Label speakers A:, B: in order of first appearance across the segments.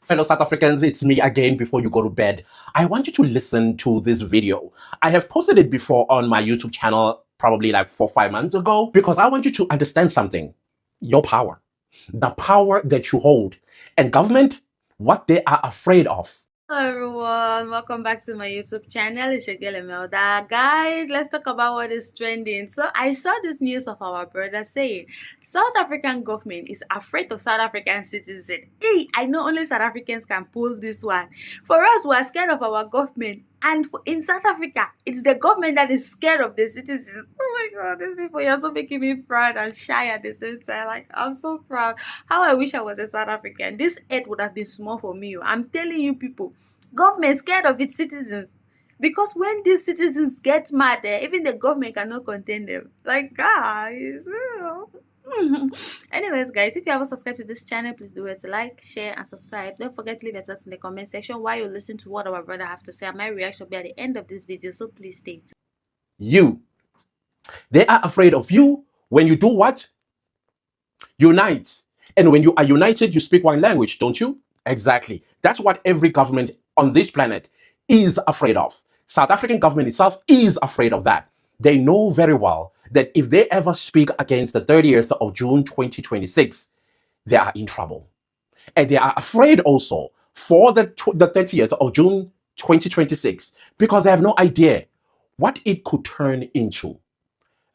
A: Fellow South Africans, it's me again. Before you go to bed, I want you to listen to this video. I have posted it before on my YouTube channel, probably like 4 or 5 months ago, because I want you to understand something. Your power, the power that you hold, and government, what they are afraid of.
B: Hello everyone, welcome back to my YouTube channel. It's your girl Imelda. Guys, let's talk about what is trending. So I saw this news of our brother saying South African government is afraid of South African citizens. Hey, I know only South Africans can pull this one. For us, we are scared of our government. And in South Africa, it's the government that is scared of the citizens. Oh my God, these people, you're so making me proud and shy at the same time. Like, I'm so proud. How I wish I was a South African. This earth would have been small for me. I'm telling you people, government scared of its citizens. Because when these citizens get mad, even the government cannot contain them. Like, guys. Anyways, guys, if you haven't subscribed to this channel, please do it. Like, share, and subscribe. Don't forget to leave your thoughts in the comment section while you listen to what our brother have to say. And my reaction will be at the end of this video, so please stay tuned.
A: They are afraid of you when you do what? Unite. And when you are united, you speak one language, don't you? Exactly. That's what every government on this planet is afraid of. South African government itself is afraid of that. They know very well that if they ever speak against the 30th of June 2026, they are in trouble. And they are afraid also for the 30th of June 2026 because they have no idea what it could turn into.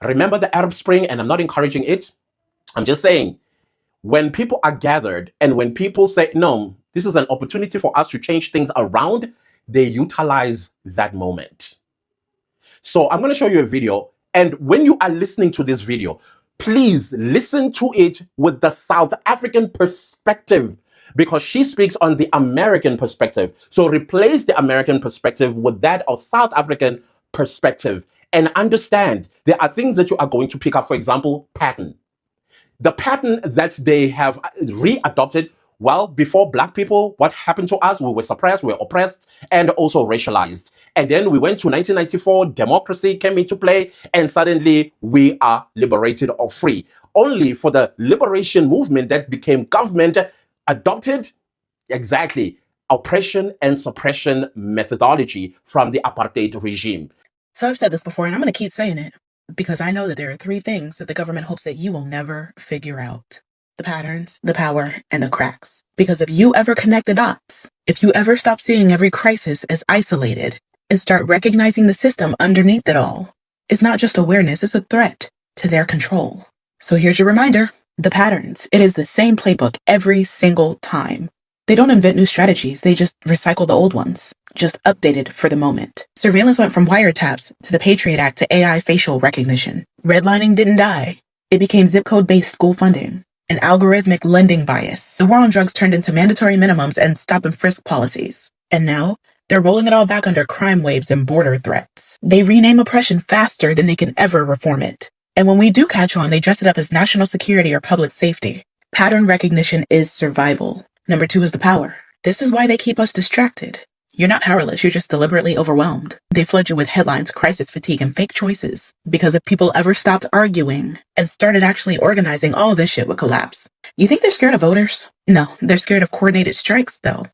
A: Remember the Arab Spring, and I'm not encouraging it. I'm just saying, when people are gathered and when people say, no, this is an opportunity for us to change things around, they utilize that moment. So I'm going to show you a video. And when you are listening to this video, please listen to it with the South African perspective, because she speaks on the American perspective. So replace the American perspective with that of South African perspective and understand there are things that you are going to pick up. For example, pattern. The pattern that they have readopted. Well, before Black people, what happened to us? We were suppressed, we were oppressed, and also racialized. And then we went to 1994, democracy came into play, and suddenly we are liberated or free. Only for the liberation movement that became government adopted, exactly, oppression and suppression methodology from the apartheid regime.
C: So I've said this before, and I'm going to keep saying it, because I know that there are three things that the government hopes that you will never figure out: the patterns, the power, and the cracks. Because if you ever connect the dots, if you ever stop seeing every crisis as isolated and start recognizing the system underneath it all, it's not just awareness, it's a threat to their control. So here's your reminder: the patterns. It is the same playbook every single time. They don't invent new strategies, they just recycle the old ones, just updated for the moment. Surveillance went from wiretaps to the Patriot Act to AI facial recognition. Redlining didn't die. It became zip code-based school funding. An algorithmic lending bias. The war on drugs turned into mandatory minimums and stop and frisk policies. And now, they're rolling it all back under crime waves and border threats. They rename oppression faster than they can ever reform it. And when we do catch on, they dress it up as national security or public safety. Pattern recognition is survival. Number 2 is the power. This is why they keep us distracted. You're not powerless, you're just deliberately overwhelmed. They flood you with headlines, crisis fatigue, and fake choices. Because if people ever stopped arguing and started actually organizing, all of this shit would collapse. You think they're scared of voters? No, they're scared of coordinated strikes, though.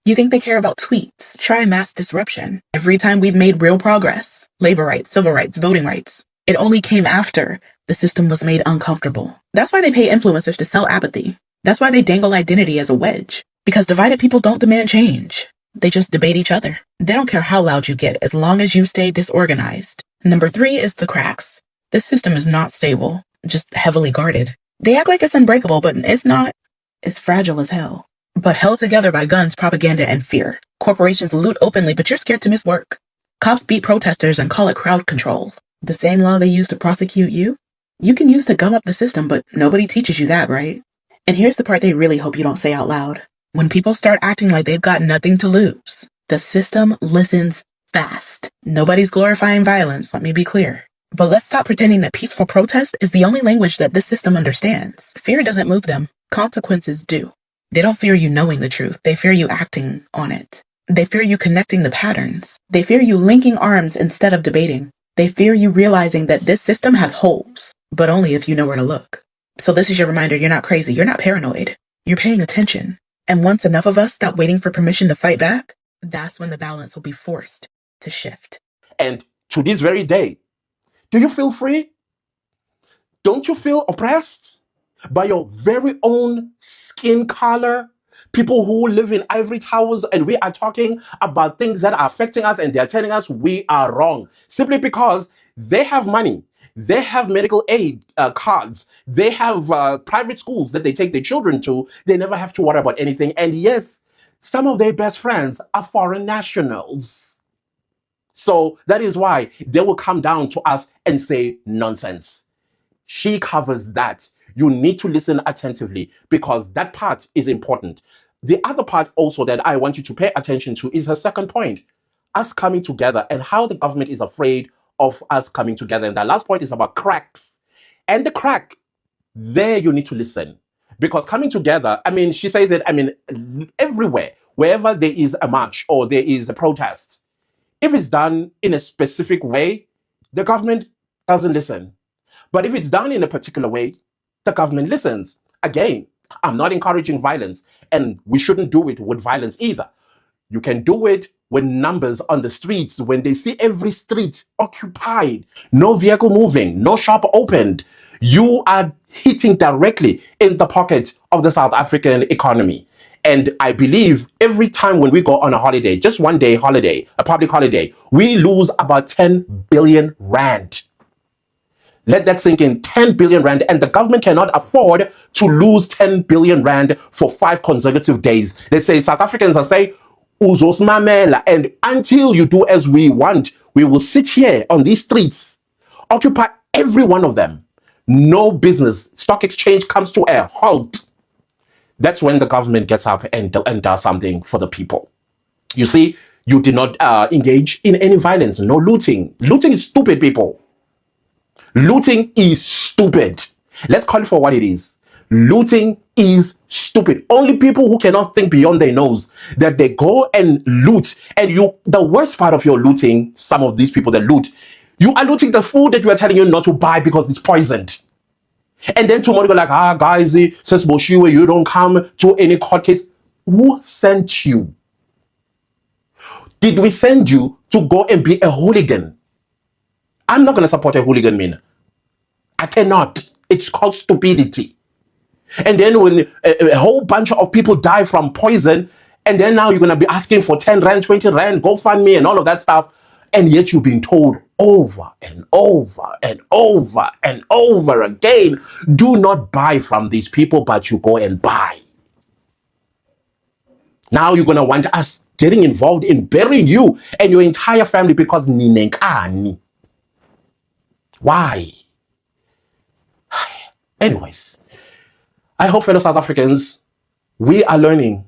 C: You think they care about tweets? Try mass disruption. Every time we've made real progress, labor rights, civil rights, voting rights, it only came after the system was made uncomfortable. That's why they pay influencers to sell apathy. That's why they dangle identity as a wedge. Because divided people don't demand change. They just debate each other. They don't care how loud you get as long as you stay disorganized. Number 3 is the cracks. This system is not stable, just heavily guarded. They act like it's unbreakable, but it's not. It's fragile as hell. But held together by guns, propaganda, and fear. Corporations loot openly, but you're scared to miss work. Cops beat protesters and call it crowd control. The same law they use to prosecute you, you can use to gum up the system, but nobody teaches you that, right? And here's the part they really hope you don't say out loud. When people start acting like they've got nothing to lose, the system listens fast. Nobody's glorifying violence, let me be clear. But let's stop pretending that peaceful protest is the only language that this system understands. Fear doesn't move them. Consequences do. They don't fear you knowing the truth. They fear you acting on it. They fear you connecting the patterns. They fear you linking arms instead of debating. They fear you realizing that this system has holes, but only if you know where to look. So this is your reminder, you're not crazy, you're not paranoid. You're paying attention. And once enough of us stop waiting for permission to fight back, that's when the balance will be forced to shift.
A: And to this very day, do you feel free? Don't you feel oppressed by your very own skin color? People who live in ivory towers, and we are talking about things that are affecting us, and they're telling us we are wrong simply because they have money. They have medical aid cards. They have private schools that they take their children to. They never have to worry about anything. And yes, some of their best friends are foreign nationals. So that is why they will come down to us and say nonsense. She covers that. You need to listen attentively because that part is important. The other part also that I want you to pay attention to is her second point, us coming together and how the government is afraid of us coming together. And that last point is about cracks. And the crack, there you need to listen. Because coming together, I mean, she says it, I mean, everywhere, wherever there is a march or there is a protest, if it's done in a specific way, the government doesn't listen. But if it's done in a particular way, the government listens. Again, I'm not encouraging violence, and we shouldn't do it with violence either. You can do it with numbers on the streets, when they see every street occupied, no vehicle moving, no shop opened. You are hitting directly in the pocket of the South African economy. And I believe every time when we go on a holiday, just one day holiday, a public holiday, we lose about 10 billion rand. Let that sink in. 10 billion rand, and the government cannot afford to lose 10 billion rand for 5 consecutive days. Let's say South Africans are saying, "Uzos mamela," and until you do as we want, we will sit here on these streets, occupy every one of them. No business. Stock exchange comes to a halt. That's when the government gets up and does something for the people. You see, you did not engage in any violence, no looting. Looting is stupid, people. Looting is stupid. Let's call it for what it is. Looting is stupid. Only people who cannot think beyond their nose, that they go and loot. And the worst part of your looting, some of these people that loot, you are looting the food that we are telling you not to buy because it's poisoned. And then tomorrow you're like, guys, says Boshiwe, you don't come to any court case. Who sent you? Did we send you to go and be a hooligan? I'm not going to support a hooligan, man. I cannot. It's called stupidity. And then when a whole bunch of people die from poison, and then now you're going to be asking for 10 rand, 20 rand, GoFundMe and all of that stuff. And yet you've been told over and over and over and over again, do not buy from these people, but you go and buy. Now you're going to want us getting involved in burying you and your entire family because ninenkani. Why? Anyways, I hope, fellow South Africans, we are learning.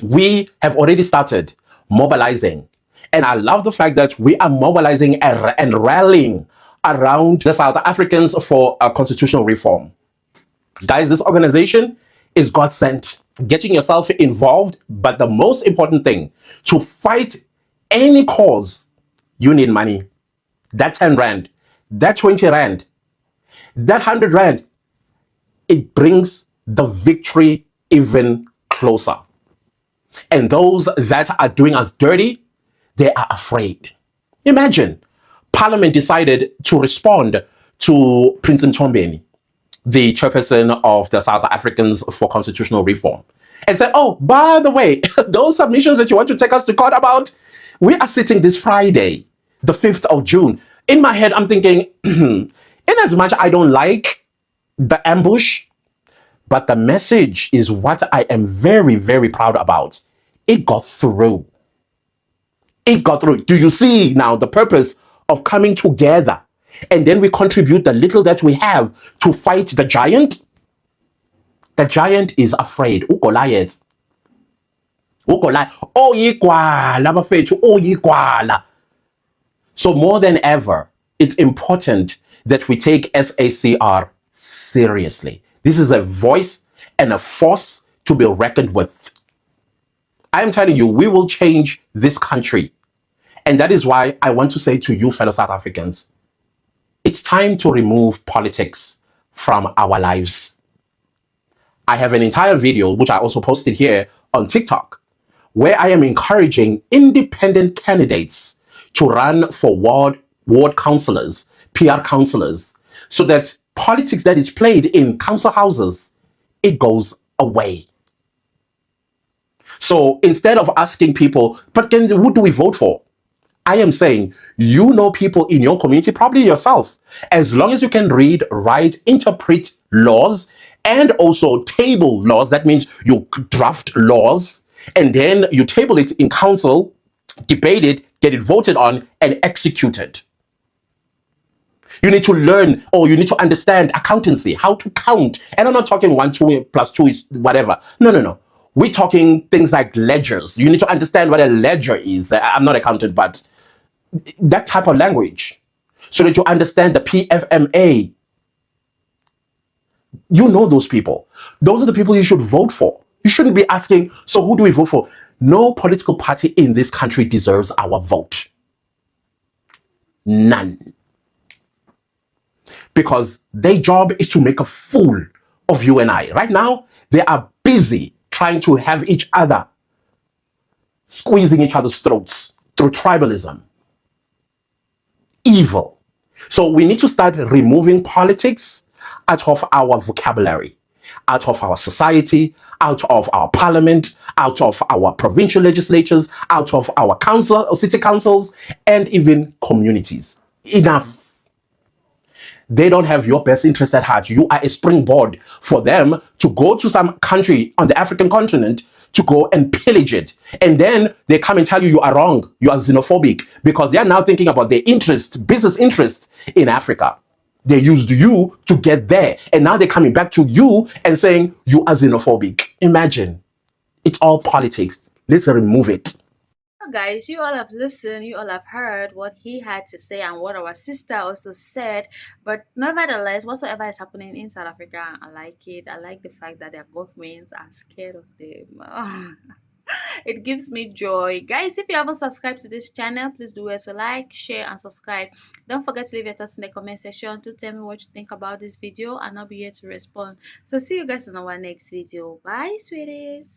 A: We have already started mobilizing. And I love the fact that we are mobilizing and rallying around the South Africans for a constitutional reform. Guys, this organization is God sent. Getting yourself involved, but the most important thing, to fight any cause, you need money. That 10 rand, that 20 rand, that 100 rand, it brings the victory even closer. And those that are doing us dirty, they are afraid. Imagine, Parliament decided to respond to Prince Mtombeni, the chairperson of the South Africans for Constitutional Reform, and said, oh, by the way, those submissions that you want to take us to court about, we are sitting this Friday, the 5th of June. In my head, I'm thinking, in as much I don't like the ambush, but the message is what I am very, very proud about. It got through. It got through. Do you see now the purpose of coming together? And then we contribute the little that we have to fight the giant. The giant is afraid. Goliath. So more than ever, it's important that we take SACR seriously. This is a voice and a force to be reckoned with. I am telling you, we will change this country. And that is why I want to say to you, fellow South Africans, it's time to remove politics from our lives. I have an entire video, which I also posted here on TikTok, where I am encouraging independent candidates to run for ward councillors, PR councillors, so that politics that is played in council houses, it goes away. So instead of asking people, but then who do we vote for? I am saying, you know people in your community, probably yourself. As long as you can read, write, interpret laws, and also table laws, that means you draft laws, and then you table it in council, debate it, get it voted on, and execute it. You need to learn, or you need to understand accountancy, how to count. And I'm not talking 1, 2 plus 2 is whatever. No, no, no. We're talking things like ledgers. You need to understand what a ledger is. I'm not an accountant, but that type of language, so that you understand the PFMA. You know those people. Those are the people you should vote for. You shouldn't be asking, so who do we vote for? No political party in this country deserves our vote. None. Because their job is to make a fool of you and I. Right now, they are busy trying to have each other squeezing each other's throats through tribalism. Evil. So we need to start removing politics out of our vocabulary, out of our society, out of our parliament, out of our provincial legislatures, out of our council or city councils, and even communities. Enough. They don't have your best interest at heart. You are a springboard for them to go to some country on the African continent to go and pillage it. And then they come and tell you are wrong. You are xenophobic, because they are now thinking about their interest, business interests in Africa. They used you to get there. And now they're coming back to you and saying you are xenophobic. Imagine. It's all politics. Let's remove it.
B: Guys, you all have listened, you all have heard what he had to say and what our sister also said. But nevertheless, whatsoever is happening in South Africa, I like it. I like the fact that their governments are scared of them. It gives me joy. Guys, if you haven't subscribed to this channel, please do it to like, share, and subscribe. Don't forget to leave your thoughts in the comment section to tell me what you think about this video, and I'll be here to respond. So see you guys in our next video. Bye, sweeties.